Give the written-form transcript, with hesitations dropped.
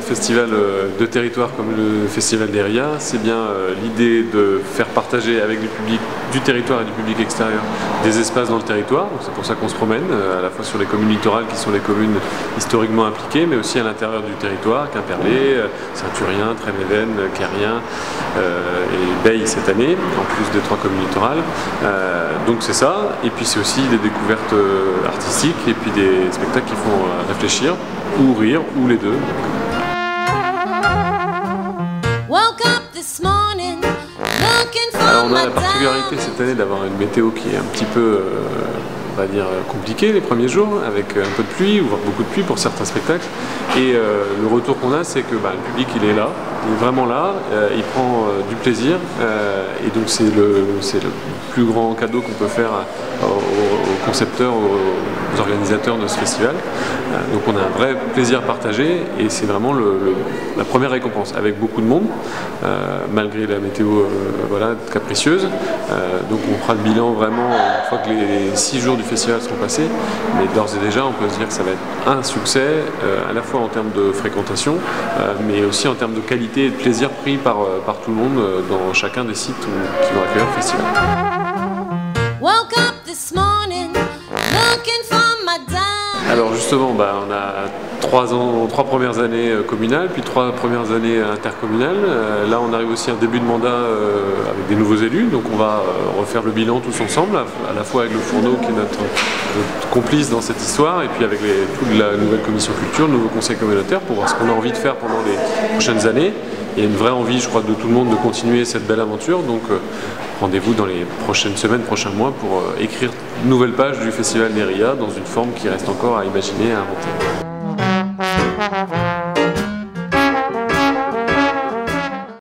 festival de territoire comme le festival des RIA, c'est bien l'idée de faire partager avec du public du territoire et du public extérieur des espaces dans le territoire. C'est pour ça qu'on se promène à la fois sur les communes littorales qui sont les communes historiquement impliquées, mais aussi à l'intérieur du territoire, Quimperlé, Saint-Urien, Tréméven, Quérien et Beille cette année, en plus des 3 communes littorales. Donc c'est ça, et puis c'est aussi des découvertes artistiques et puis des spectacles qui font réfléchir, ou rire, ou les deux. Alors on a la particularité cette année d'avoir une météo qui est un petit peu, on va dire, compliquée les premiers jours, avec un peu de pluie, voire beaucoup de pluie pour certains spectacles. Et le retour qu'on a, c'est que le public il est là, il est vraiment là, il prend du plaisir, et donc c'est le plus grand cadeau qu'on peut faire aux concepteurs, aux organisateurs de ce festival. Donc on a un vrai plaisir partagé et c'est vraiment la première récompense, avec beaucoup de monde, malgré la météo voilà, capricieuse. Donc on fera le bilan vraiment une fois que les 6 jours du festival seront passés, mais d'ores et déjà on peut se dire que ça va être un succès, à la fois en termes de fréquentation, mais aussi en termes de qualité et de plaisir pris par tout le monde dans chacun des sites qui vont accueillir le festival. Alors justement, on a 3 premières années communales, puis 3 premières années intercommunales. Là, on arrive aussi à un début de mandat avec des nouveaux élus, donc on va refaire le bilan tous ensemble, à la fois avec le Fourneau qui est notre complice dans cette histoire, et puis avec toute la nouvelle commission culture, le nouveau conseil communautaire, pour voir ce qu'on a envie de faire pendant les prochaines années. Il y a une vraie envie, je crois, de tout le monde de continuer cette belle aventure, donc rendez-vous dans les prochaines semaines, prochains mois pour écrire une nouvelle page du Festival des RIA dans une forme qui reste encore à imaginer et à inventer.